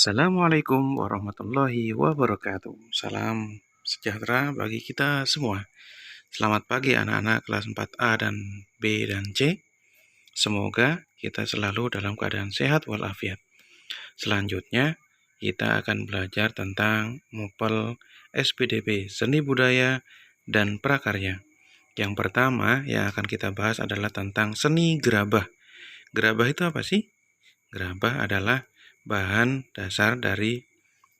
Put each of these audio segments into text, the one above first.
Assalamualaikum warahmatullahi wabarakatuh. Salam sejahtera bagi kita semua. Selamat pagi anak-anak kelas 4A dan B dan C. Semoga kita selalu dalam keadaan sehat walafiat. Selanjutnya, kita akan belajar tentang Mupel SPDP Seni Budaya dan Prakarya. Yang pertama yang akan kita bahas adalah tentang seni gerabah. Gerabah itu apa sih? Gerabah adalah bahan dasar dari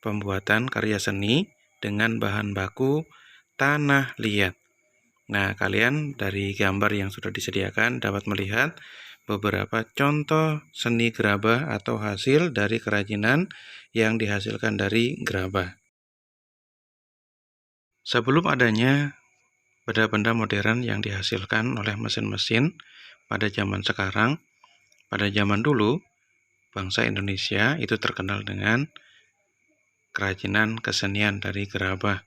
pembuatan karya seni dengan bahan baku tanah liat. Nah, kalian dari gambar yang sudah disediakan dapat melihat beberapa contoh seni gerabah atau hasil dari kerajinan yang dihasilkan dari gerabah. Sebelum adanya benda-benda modern yang dihasilkan oleh mesin-mesin pada zaman sekarang, pada zaman dulu, bangsa Indonesia itu terkenal dengan kerajinan kesenian dari gerabah.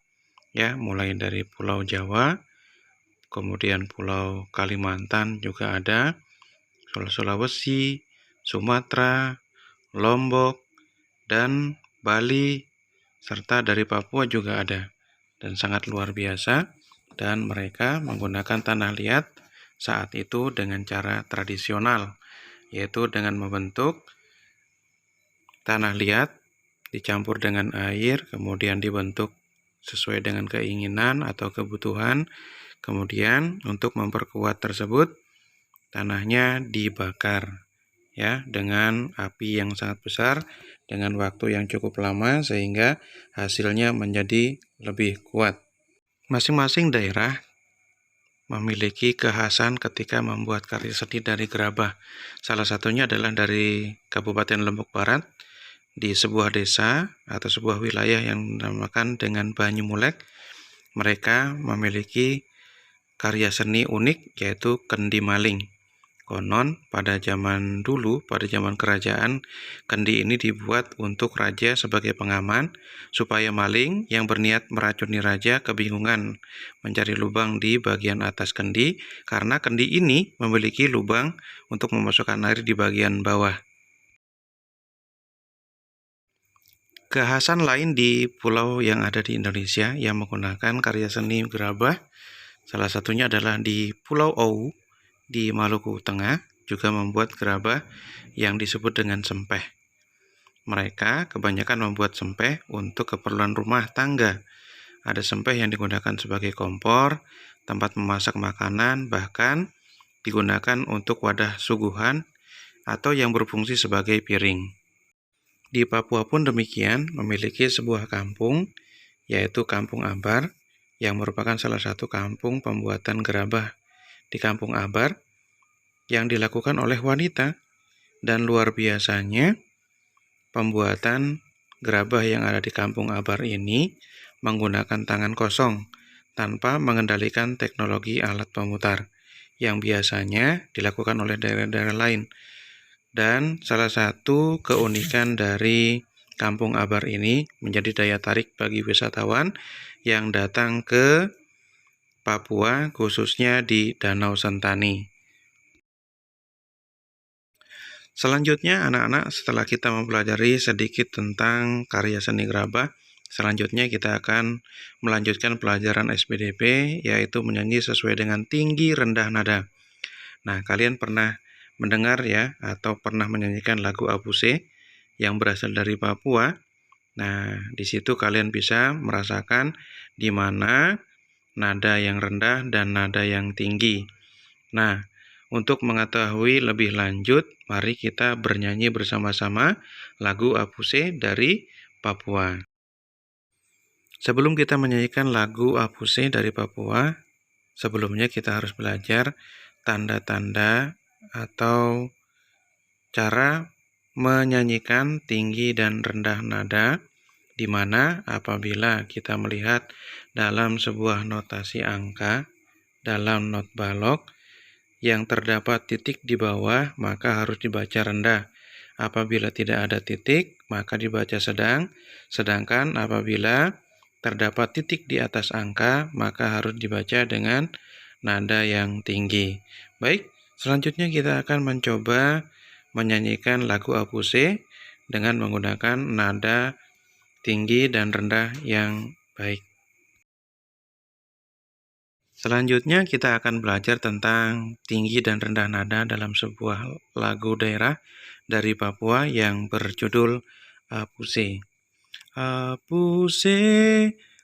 Ya, mulai dari Pulau Jawa, kemudian Pulau Kalimantan juga ada, Sulawesi, Sumatera, Lombok, dan Bali, serta dari Papua juga ada. Dan sangat luar biasa, dan mereka menggunakan tanah liat saat itu dengan cara tradisional, yaitu dengan membentuk tanah liat dicampur dengan air, kemudian dibentuk sesuai dengan keinginan atau kebutuhan. Kemudian untuk memperkuat tersebut, tanahnya dibakar ya dengan api yang sangat besar dengan waktu yang cukup lama sehingga hasilnya menjadi lebih kuat. Masing-masing daerah memiliki kekhasan ketika membuat karya seni dari gerabah. Salah satunya adalah dari Kabupaten Lombok Barat, di sebuah desa atau sebuah wilayah yang dinamakan dengan Banyumulek. Mereka memiliki karya seni unik yaitu kendi maling. Konon pada zaman dulu, pada zaman kerajaan, kendi ini dibuat untuk raja sebagai pengaman supaya maling yang berniat meracuni raja kebingungan mencari lubang di bagian atas kendi karena kendi ini memiliki lubang untuk memasukkan air di bagian bawah. Kekhasan lain di pulau yang ada di Indonesia yang menggunakan karya seni gerabah, salah satunya adalah di Pulau Owu di Maluku Tengah, juga membuat gerabah yang disebut dengan sempeh. Mereka kebanyakan membuat sempeh untuk keperluan rumah tangga. Ada sempeh yang digunakan sebagai kompor, tempat memasak makanan, bahkan digunakan untuk wadah suguhan atau yang berfungsi sebagai piring. Di Papua pun demikian, memiliki sebuah kampung, yaitu Kampung Abar, yang merupakan salah satu kampung pembuatan gerabah. Di Kampung Abar, yang dilakukan oleh wanita, dan luar biasanya, pembuatan gerabah yang ada di Kampung Abar ini menggunakan tangan kosong, tanpa mengendalikan teknologi alat pemutar, yang biasanya dilakukan oleh daerah-daerah lain. Dan salah satu keunikan dari Kampung Abar ini menjadi daya tarik bagi wisatawan yang datang ke Papua, khususnya di Danau Sentani. Selanjutnya anak-anak, setelah kita mempelajari sedikit tentang karya seni gerabah, selanjutnya kita akan melanjutkan pelajaran SPDP, yaitu menyanyi sesuai dengan tinggi rendah nada. Nah, kalian pernah mendengar ya, atau pernah menyanyikan lagu Abuse yang berasal dari Papua. Nah, di situ kalian bisa merasakan di mana nada yang rendah dan nada yang tinggi. Nah, untuk mengetahui lebih lanjut, mari kita bernyanyi bersama-sama lagu Abuse dari Papua. Sebelum kita menyanyikan lagu Abuse dari Papua, sebelumnya kita harus belajar tanda-tanda atau cara menyanyikan tinggi dan rendah nada, di mana apabila kita melihat dalam sebuah notasi angka, dalam not balok, yang terdapat titik di bawah, maka harus dibaca rendah. Apabila tidak ada titik, maka dibaca sedang, sedangkan apabila terdapat titik di atas angka, maka harus dibaca dengan nada yang tinggi. Baik, selanjutnya kita akan mencoba menyanyikan lagu Abuse dengan menggunakan nada tinggi dan rendah yang baik. Selanjutnya kita akan belajar tentang tinggi dan rendah nada dalam sebuah lagu daerah dari Papua yang berjudul Apuse. Apuse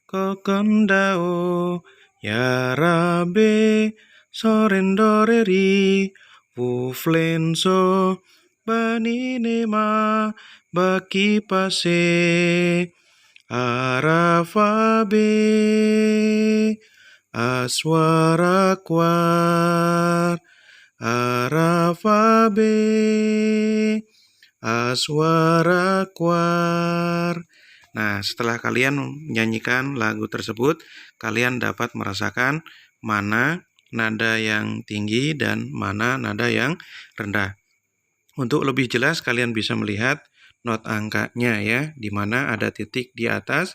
kokondao yarabe sorendoreri wuflenso baninema baki pase arafabe aswara kwar arafabe aswara kwar. Nah, setelah kalian menyanyikan lagu tersebut, kalian dapat merasakan mana nada yang tinggi dan mana nada yang rendah. Untuk lebih jelas, kalian bisa melihat not angkanya ya, di mana ada titik di atas,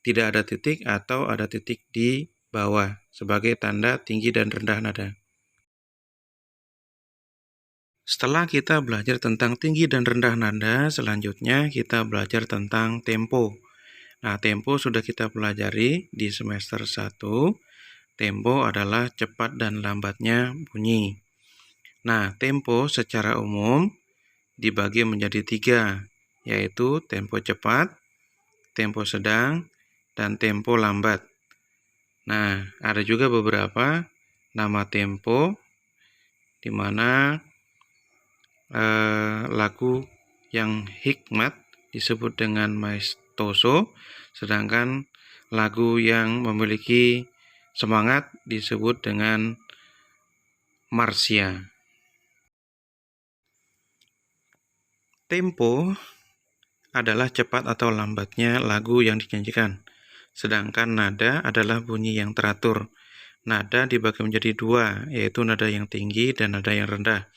tidak ada titik, atau ada titik di bawah sebagai tanda tinggi dan rendah nada. Setelah kita belajar tentang tinggi dan rendah nada, selanjutnya kita belajar tentang tempo. Nah, tempo sudah kita pelajari di semester 1. Tempo adalah cepat dan lambatnya bunyi. Nah, tempo secara umum dibagi menjadi 3, yaitu tempo cepat, tempo sedang, dan tempo lambat. Nah, ada juga beberapa nama tempo di mana lagu yang hikmat disebut dengan maestoso, sedangkan lagu yang memiliki semangat disebut dengan marsia. Tempo adalah cepat atau lambatnya lagu yang dinyanyikan, sedangkan nada adalah bunyi yang teratur. Nada dibagi menjadi 2, yaitu nada yang tinggi dan nada yang rendah.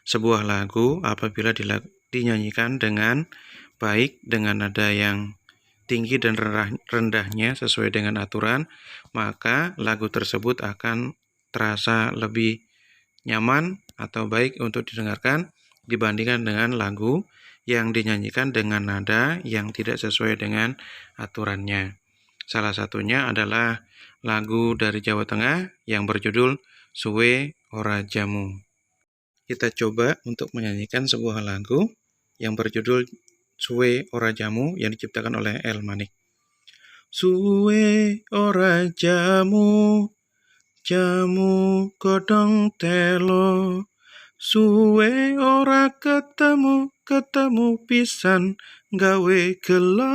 Sebuah lagu apabila dinyanyikan dengan baik dengan nada yang tinggi dan rendahnya sesuai dengan aturan, maka lagu tersebut akan terasa lebih nyaman atau baik untuk didengarkan dibandingkan dengan lagu yang dinyanyikan dengan nada yang tidak sesuai dengan aturannya. Salah satunya adalah lagu dari Jawa Tengah yang berjudul Suwe Ora Jamu. Kita coba untuk menyanyikan sebuah lagu yang berjudul Suwe Ora Jamu yang diciptakan oleh El Manik. Suwe ora jamu, jamu godhong telo. Suwe ora ketemu, ketemu pisan gawe gelo.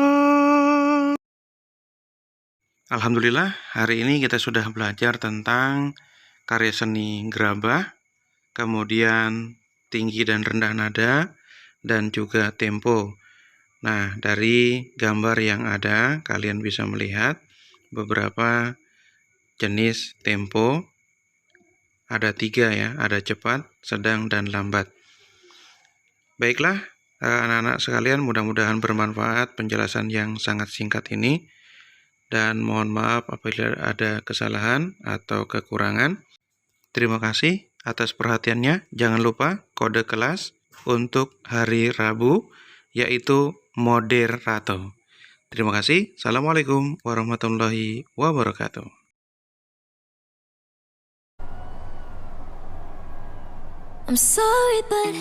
Alhamdulillah, hari ini kita sudah belajar tentang karya seni gerabah, kemudian tinggi dan rendah nada, dan juga tempo. Nah, dari gambar yang ada, kalian bisa melihat beberapa jenis tempo. Ada 3 ya, ada cepat, sedang, dan lambat. Baiklah, anak-anak sekalian, mudah-mudahan bermanfaat penjelasan yang sangat singkat ini. Dan mohon maaf apabila ada kesalahan atau kekurangan. Terima kasih atas perhatiannya. Jangan lupa kode kelas untuk hari Rabu, yaitu moderato. Terima kasih. Assalamualaikum warahmatullahi wabarakatuh. I'm sorry, but